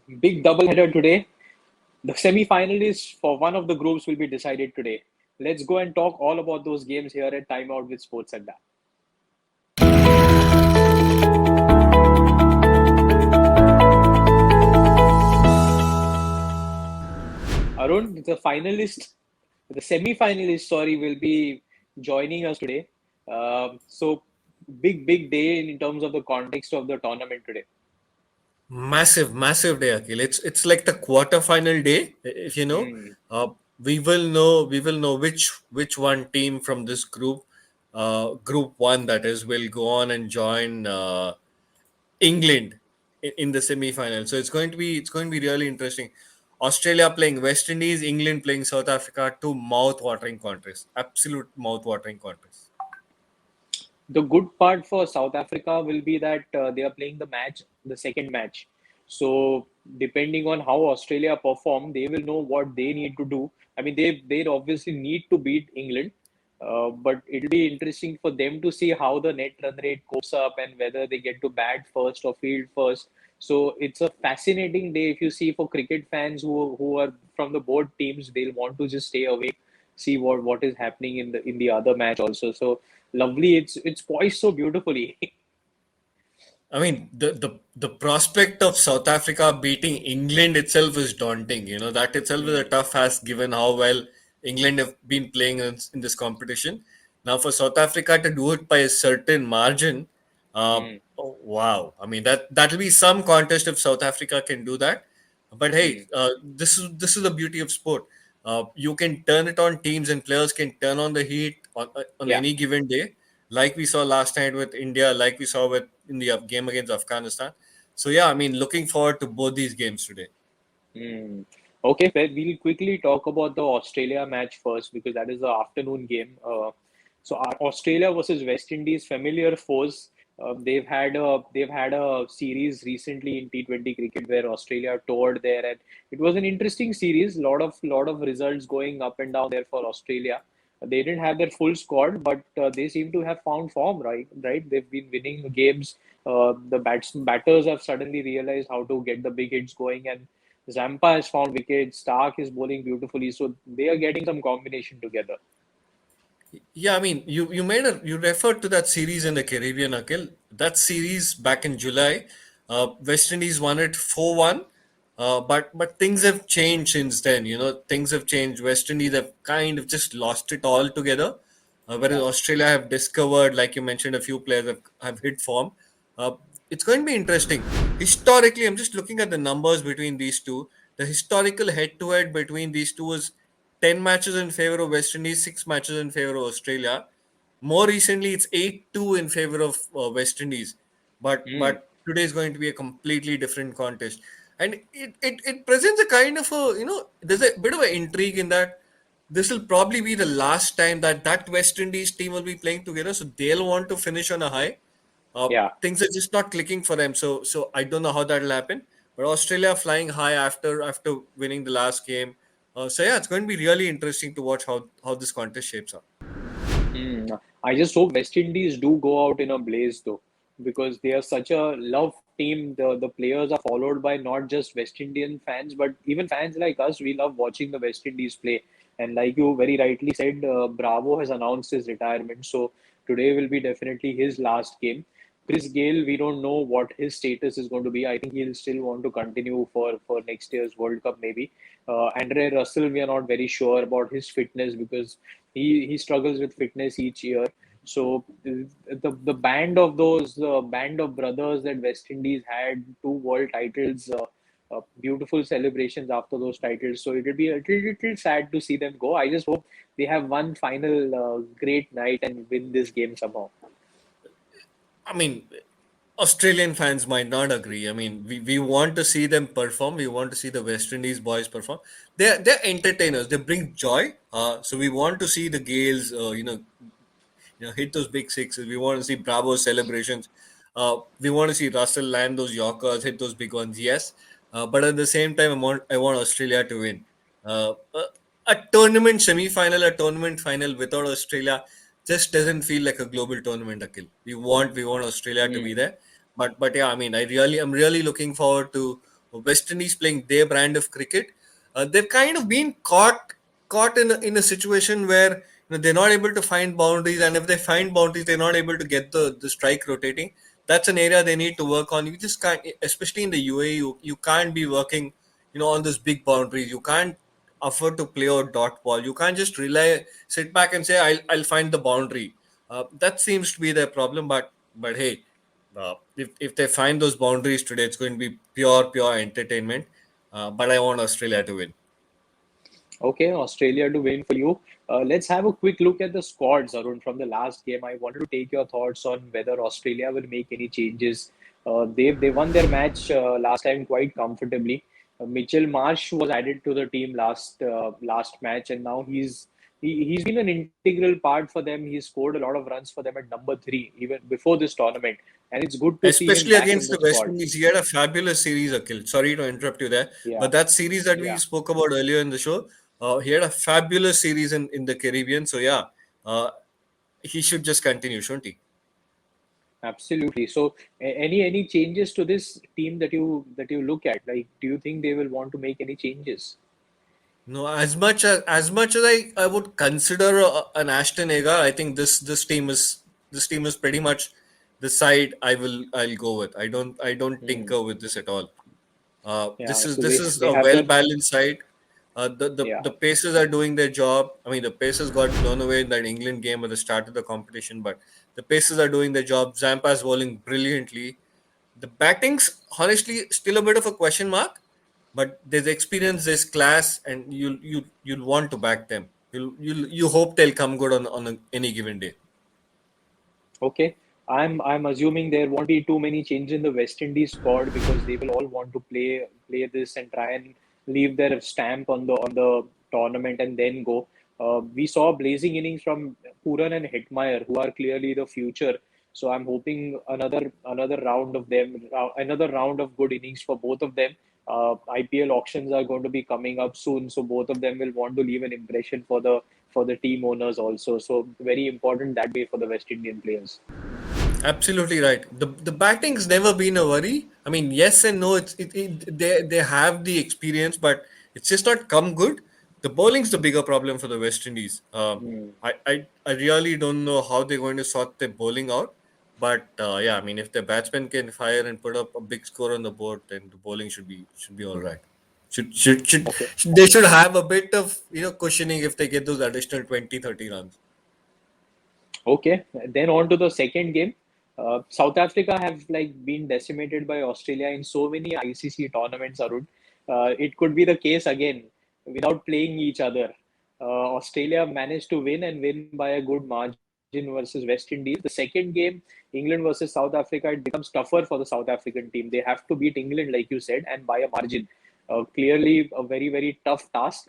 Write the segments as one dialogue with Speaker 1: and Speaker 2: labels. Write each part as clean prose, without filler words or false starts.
Speaker 1: Big double header today. The semi-finalists for one of the groups will be decided today. Let's go and talk all about those games here at Time Out with Sports Adda. Arun, the semi-finalist, sorry, will be joining us today. So big day in terms of the context of the tournament today.
Speaker 2: Massive day, Akhil. It's like the quarterfinal day. If you know,
Speaker 1: Hmm.
Speaker 2: uh, we will know which one team from this group, group one that is, will go on and join England in the semi-final. So it's going to be really interesting. Australia playing West Indies, England playing South Africa. Two mouth-watering contests, absolute mouth-watering contests.
Speaker 1: The good part for South Africa will be that they are playing the second match. So depending on how Australia perform, they will know what they need to do. I mean, they obviously need to beat England, but it'll be interesting for them to see how the net run rate goes up and whether they get to bat first or field first. So it's a fascinating day if you see for cricket fans who are from the both teams. They'll want to just stay awake, see what is happening in the other match also. So lovely. It's poised so beautifully.
Speaker 2: I mean, the prospect of South Africa beating England itself is daunting. You know, that itself is a
Speaker 1: Mm,
Speaker 2: tough ask given how well England have been playing in this competition. Now, for South Africa to do it by a certain margin,
Speaker 1: mm,
Speaker 2: oh, wow! I mean, that'll be some contest if South Africa can do that. But hey,
Speaker 1: mm.
Speaker 2: this is the beauty of sport. You can turn it on. Teams and players can turn on the heat on
Speaker 1: Yeah.
Speaker 2: any given day, like we saw last night with India, like we saw with in the game against Afghanistan. So yeah, I mean, looking forward to both these games today.
Speaker 1: Mm. Okay, fair. We'll quickly talk about the Australia match first because that is the afternoon game. So our Australia versus West Indies, familiar foes. They've had a series recently in T20 cricket where Australia toured there, and it was an interesting series. Lot of results going up and down there for Australia. They didn't have their full squad, but they seem to have found form. Right. They've been winning games. The batters have suddenly realized how to get the big hits going, and Zampa has found wickets. Stark is bowling beautifully, so they are getting some combination together.
Speaker 2: Yeah, I mean, you referred to that series in the Caribbean, Akhil. That series back in July, West Indies won it 4-1. But things have changed since then. You know, things have changed. West Indies have kind of just lost it all together. Whereas
Speaker 1: Yeah.
Speaker 2: Australia have discovered, like you mentioned, a few players have hit form. Uh, it's going to be interesting. Historically, I'm just looking at the numbers between these two. The historical head-to-head between these two is 10 matches in favor of West Indies, 6 matches in favor of Australia. More recently, it's 8-2 in favor of West Indies.
Speaker 1: Mm.
Speaker 2: But today is going to be a completely different contest. And it presents a kind of a, there's a bit of an intrigue in that this will probably be the last time that West Indies team will be playing together. So they'll want to finish on a high.
Speaker 1: Yeah.
Speaker 2: Things are just not clicking for them. So I don't know how that'll happen. But Australia flying high after winning the last game. So yeah, it's going to be really interesting to watch how this contest shapes up.
Speaker 1: Mm. I just hope West Indies do go out in a blaze though, because they are such a love team. The players are followed by not just West Indian fans, but even fans like us. We love watching the West Indies play. And like you very rightly said, Bravo has announced his retirement. So today will be definitely his last game. Chris Gale, we don't know what his status is going to be. I think he'll still want to continue for next year's World Cup maybe. Andre Russell, we are not very sure about his fitness because he struggles with fitness each year. So the band of brothers that West Indies had, two world titles, beautiful celebrations after those titles. So it'll be a little sad to see them go. I just hope they have one final great night and win this game somehow.
Speaker 2: I mean, Australian fans might not agree. I mean, we want to see them perform. We want to see the West Indies boys perform. They're entertainers. They bring joy. So we want to see the Gales, hit those big sixes. We want to see Bravo celebrations. We want to see Russell land those Yorkers, hit those big ones. Yes, but at the same time, I want Australia to win. A tournament semi-final, a tournament final without Australia just doesn't feel like a global tournament, Akhil. We want Australia to be
Speaker 1: Hmm.
Speaker 2: there. But yeah, I mean, I'm really looking forward to West Indies playing their brand of cricket. They've kind of been caught in a situation where they're not able to find boundaries, and if they find boundaries, they're not able to get the strike rotating. That's an area they need to work on. You just can't, especially in the UAE, you can't be working on this big boundaries. You can't afford to play out dot ball. You can't just sit back and say I'll find the boundary. That seems to be their problem. But hey, if they find those boundaries today, it's going to be pure entertainment. But I want Australia to win.
Speaker 1: Okay, Australia to win for you. Let's have a quick look at the squads, Arun, from the last game. I wanted to take your thoughts on whether Australia will make any changes. They won their match last time quite comfortably. Mitchell Marsh was added to the team last match, and now he's been an integral part for them. He scored a lot of runs for them at number three even before this tournament, and it's good to see him
Speaker 2: Especially
Speaker 1: back in
Speaker 2: against
Speaker 1: the
Speaker 2: the West
Speaker 1: squad.
Speaker 2: Indies, he had a fabulous series, Akhil. Sorry to interrupt you there,
Speaker 1: Yeah,
Speaker 2: but that series that we
Speaker 1: yeah.
Speaker 2: spoke about earlier in the show, he had a fabulous series in the Caribbean. So yeah, uh, he should just continue, shouldn't he?
Speaker 1: Absolutely. So, any changes to this team that you look at? Like, do you think they will want to make any changes?
Speaker 2: No, as much as I would consider an Ashton Agar, I think this team is pretty much the side I'll go with. I don't
Speaker 1: Hmm.
Speaker 2: tinker with this at all.
Speaker 1: Yeah.
Speaker 2: This is
Speaker 1: So
Speaker 2: this
Speaker 1: they
Speaker 2: is
Speaker 1: they
Speaker 2: a
Speaker 1: have
Speaker 2: well
Speaker 1: the
Speaker 2: balanced side. The
Speaker 1: yeah.
Speaker 2: Pacers are doing their job. I mean, the Pacers got blown away in that England game at the start of the competition, but the Pacers are doing their job. Zampa's bowling brilliantly. The batting's honestly still a bit of a question mark, but there's experience, there's class, and you'll want to back them. You hope they'll come good on any given day.
Speaker 1: Okay. I'm assuming there won't be too many changes in the West Indies squad because they will all want to play this and try and leave their stamp on the tournament and then go. We saw blazing innings from Puran and Hetmeyer, who are clearly the future. So I'm hoping another round of them, another round of good innings for both of them. IPL auctions are going to be coming up soon, so both of them will want to leave an impression for the team owners also. So very important that way for the West Indian players.
Speaker 2: Absolutely right. The batting's never been a worry. I mean, yes and no. They have the experience, but it's just not come good. The bowling's the bigger problem for the West Indies.
Speaker 1: Hmm.
Speaker 2: I really don't know how they're going to sort their bowling out. But yeah, I mean, if the batsmen can fire and put up a big score on the board, then the bowling should be all right.
Speaker 1: Okay.
Speaker 2: They should have a bit of cushioning if they get those additional 20-30 runs.
Speaker 1: Okay. Then on to the second game. South Africa have like been decimated by Australia in so many ICC tournaments, Arun. It could be the case again without playing each other. Australia managed to win and win by a good margin versus West Indies. The second game, England versus South Africa, it becomes tougher for the South African team. They have to beat England, like you said, and by a margin. Clearly, a very tough task.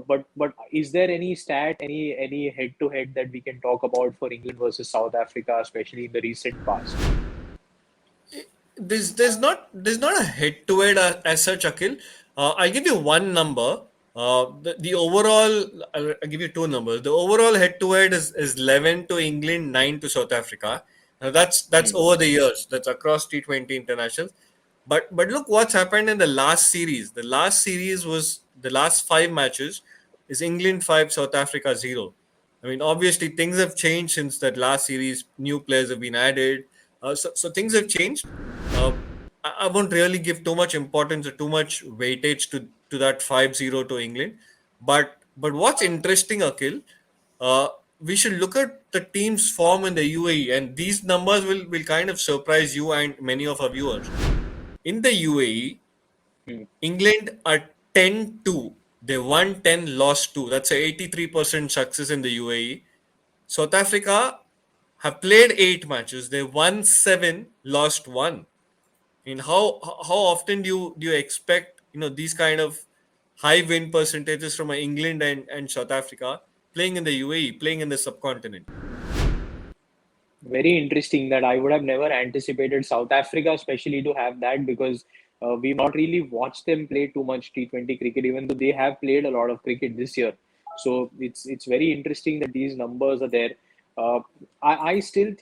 Speaker 1: But is there any stat, any head to head that we can talk about for England versus South Africa, especially in the recent past?
Speaker 2: There's not a head to head as such, Akhil. I'll give you one number. The overall, I'll give you two numbers. The overall head to head is 11 to England, 9 to South Africa. Now that's
Speaker 1: Hmm.
Speaker 2: over the years. That's across T20 internationals. But look what's happened in the last series. The last series was the last five matches is England 5, South Africa 0. I mean, obviously things have changed since that last series. New players have been added, so things have changed. Uh, I won't really give too much importance or too much weightage to that 5-0 to England. But what's interesting, Akhil, uh, we should look at the team's form in the UAE, and these numbers will kind of surprise you and many of our viewers. In the UAE,
Speaker 1: Hmm.
Speaker 2: England are 10-2. They won 10, lost 2. That's a 83% success in the UAE. South Africa have played 8 matches. They won 7, lost 1. In how often do you expect these kind of high win percentages from England and South Africa playing in the UAE, playing in the subcontinent?
Speaker 1: Very interesting that I would have never anticipated South Africa, especially to have that because we've not really watched them play too much T20 cricket, even though they have played a lot of cricket this year. So it's very interesting that these numbers are there. Uh, I still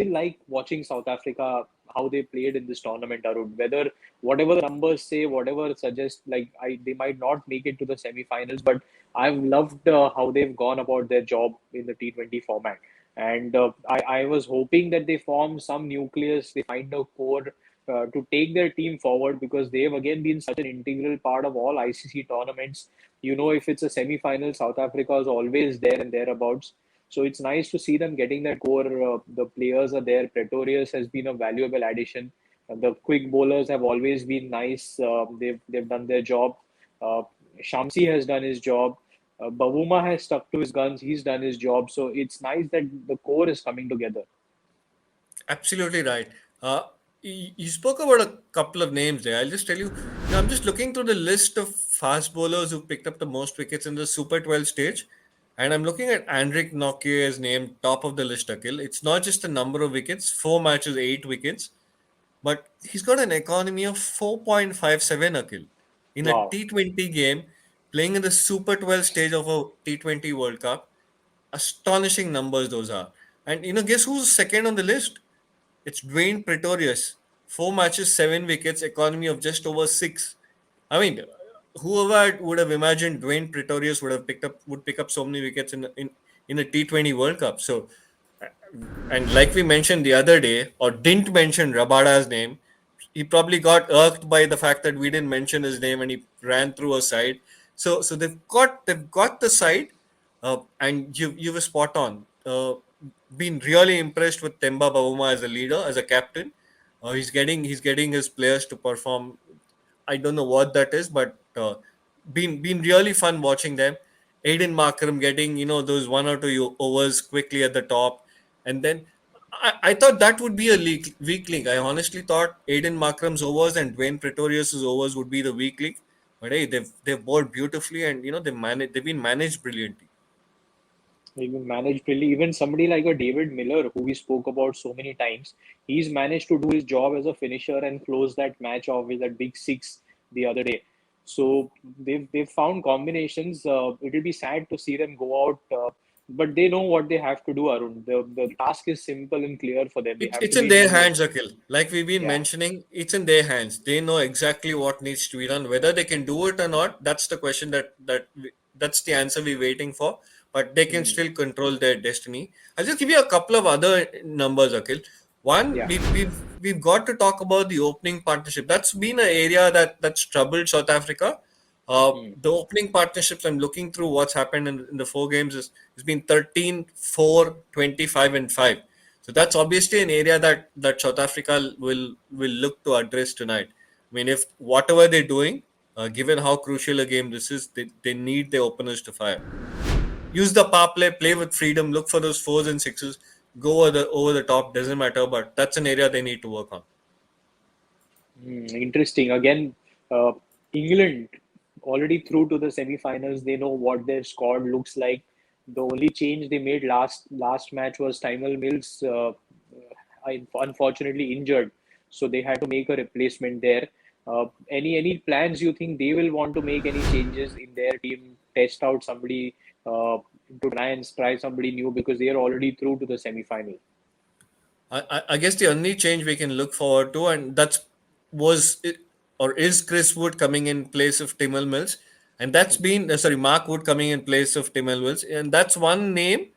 Speaker 1: like watching South Africa how they played in this tournament, Arun. Whether whatever the numbers say, whatever suggest, like they might not make it to the semi-finals, but I've loved how they've gone about their job in the T20 format. And I was hoping that they form some nucleus, they find a core to take their team forward, because they've again been such an integral part of all ICC tournaments. If it's a semi-final, South Africa is always there and thereabouts. So it's nice to see them getting that core. The players are there. Pretorius has been a valuable addition. The quick bowlers have always been nice. They've done their job. Uh, Shamsi has done his job. Bavuma has stuck to his guns. He's done his job. So it's nice that the core is coming together.
Speaker 2: Absolutely right. You spoke about a couple of names there. I'll just tell you, I'm just looking through the list of fast bowlers who picked up the most wickets in the Super 12 stage, and I'm looking at Andrik Nokie's name top of the list, Akhil. It's not just the number of wickets, 4 matches, 8 wickets, but he's got an economy of 4.57, Akhil. In a
Speaker 1: Wow.
Speaker 2: T20 game, playing in the Super 12 stage of a T20 World Cup, astonishing numbers those are. And guess who's second on the list? It's Dwayne Pretorius. 4 matches, 7 wickets, economy of just over 6. I mean, whoever would have imagined Dwayne Pretorius would pick up so many wickets in a T20 World Cup. So, and like we mentioned the other day, or didn't mention Rabada's name, he probably got irked by the fact that we didn't mention his name and he ran through a side. So they've got the side, and you were spot on. Been really impressed with Temba Bavuma as a leader, as a captain. He's getting his players to perform. I don't know what that is, but been really fun watching them. Aiden Markram getting those 1 or 2 overs quickly at the top, and then I thought that would be a weak link. I honestly thought Aiden Markram's overs and Dwayne Pretorius's overs would be the weak link, but hey, they've bowled beautifully, and they've been managed brilliantly.
Speaker 1: Even managed really, even somebody like a David Miller, who we spoke about so many times, he's managed to do his job as a finisher and close that match off with that big six the other day. So they've found combinations. It'll be sad to see them go out, but they know what they have to do, Arun. The task is simple and clear for them. They
Speaker 2: It's
Speaker 1: have
Speaker 2: it's
Speaker 1: to
Speaker 2: in
Speaker 1: be
Speaker 2: their
Speaker 1: number.
Speaker 2: hands, Akhil. Like we've been
Speaker 1: Yeah.
Speaker 2: mentioning, it's in their hands. They know exactly what needs to be done. Whether they can do it or not, that's the question that's the answer we're waiting for. But they can
Speaker 1: Mm.
Speaker 2: still control their destiny. I'll just give you a couple of other numbers, Akhil. One,
Speaker 1: Yeah.
Speaker 2: we've got to talk about the opening partnership. That's been an area that's troubled South Africa.
Speaker 1: Mm.
Speaker 2: The opening partnerships, I'm looking through what's happened in the 4 games, has been 13, 4, 25, and 5. So that's obviously an area that South Africa will look to address tonight. I mean, if whatever they're doing, given how crucial a game this is, they need their openers to fire. Use the power play with freedom, look for those fours and sixes, go over the top, doesn't matter, but that's an area they need to work on.
Speaker 1: Interesting. Again, uh, England already through to the semi-finals. They know what their squad looks like. The only change they made last match was Tymal Mills, unfortunately injured, so they had to make a replacement there. Any plans you think they will want to make any changes in their team? Test out somebody to try somebody new, because they are already through to the semi-final.
Speaker 2: I guess the only change we can look forward to, and that's was it, or is Chris Wood coming in place of Timmel Mills, and that's been sorry, Mark Wood coming in place of Timmel Mills, and that's one name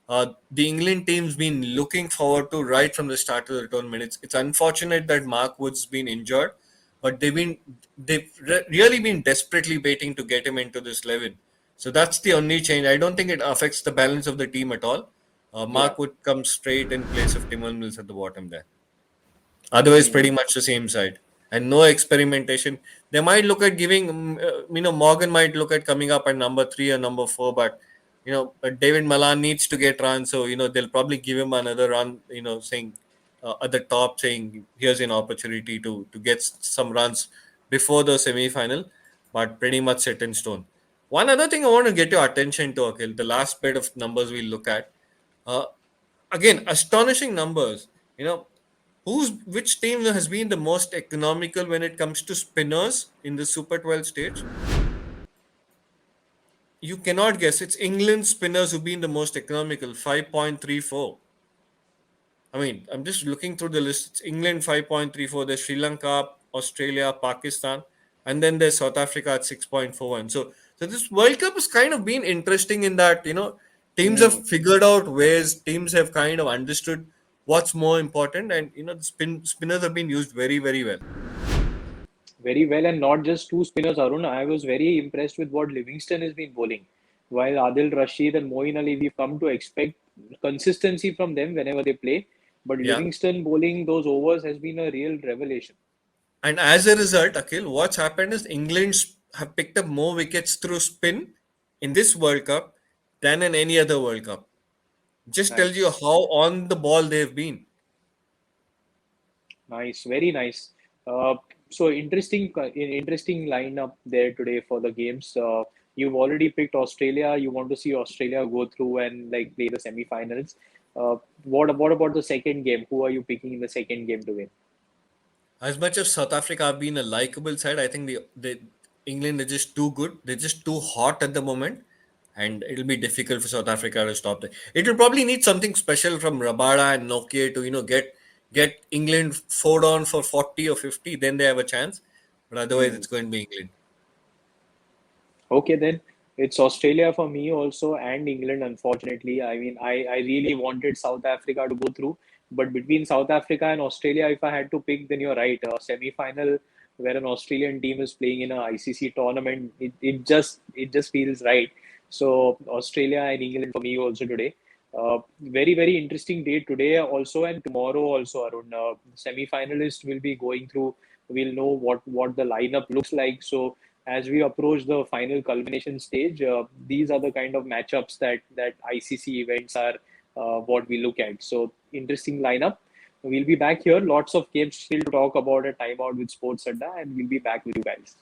Speaker 2: the England team's been looking forward to right from the start of the tournament. It's unfortunate that Mark Wood's been injured, but they've really been desperately waiting to get him into this 11. So that's the only change. I don't think it affects the balance of the team at all.
Speaker 1: Yeah.
Speaker 2: Mark would come straight in place of Timon Mills at the bottom there. Otherwise,
Speaker 1: Hmm.
Speaker 2: pretty much the same side and no experimentation. They might look at giving, Morgan might look at coming up at number 3 or number 4, but David Malan needs to get run, so they'll probably give him another run. Saying at the top, saying here's an opportunity to get some runs before the semi final, but pretty much set in stone. One other thing I want to get your attention to, Akhil, the last bit of numbers we look at. Uh, Again, astonishing numbers. Which team has been the most economical when it comes to spinners in the Super 12 stage? You cannot guess. It's England spinners who've been the most economical, 5.34. I mean, I'm just looking through the list. It's England 5.34, there's Sri Lanka, Australia, Pakistan, and then there's South Africa at 6.41. So this World Cup has kind of been interesting in that, teams have
Speaker 1: Mm.
Speaker 2: figured out ways, teams have kind of understood what's more important, and the spinners have been used very, very well.
Speaker 1: Very well, and not just two spinners, Arun. I was very impressed with what Livingston has been bowling. While Adil Rashid and Moeen Ali, we've come to expect consistency from them whenever they play. But
Speaker 2: Yeah.
Speaker 1: Livingston bowling those overs has been a real revelation.
Speaker 2: And as a result, Akhil, what's happened is England have picked up more wickets through spin in this World Cup than in any other World Cup. Just tells you
Speaker 1: Nice.
Speaker 2: how on the ball they've been.
Speaker 1: Nice, very nice. Uh, so interesting lineup there today for the games. You've already picked Australia. You want to see Australia go through and like play the semi-finals. What about the second game? Who are you picking in the second game to win?
Speaker 2: As much as South Africa have been a likable side, I think the England are just too good. They're just too hot at the moment, and it'll be difficult for South Africa to stop them. It will probably need something special from Rabada and Nokia to get England forward on for 40 or 50. Then they have a chance, but otherwise
Speaker 1: Hmm.
Speaker 2: it's going to be England.
Speaker 1: Okay, then it's Australia for me also and England, unfortunately. I mean, I really wanted South Africa to go through, but between South Africa and Australia, if I had to pick, then you're right. A semi-final where an Australian team is playing in a ICC tournament, it just feels right. So Australia and England for me also today. Very, very interesting day today also and tomorrow also, Arun. Semi-finalists will be going through. We'll know what the lineup looks like. So as we approach the final culmination stage, these are the kind of matchups that ICC events are what we look at. So interesting lineup. We'll be back here. Lots of games still to talk about at Time Out with Sports Adda, and we'll be back with you guys.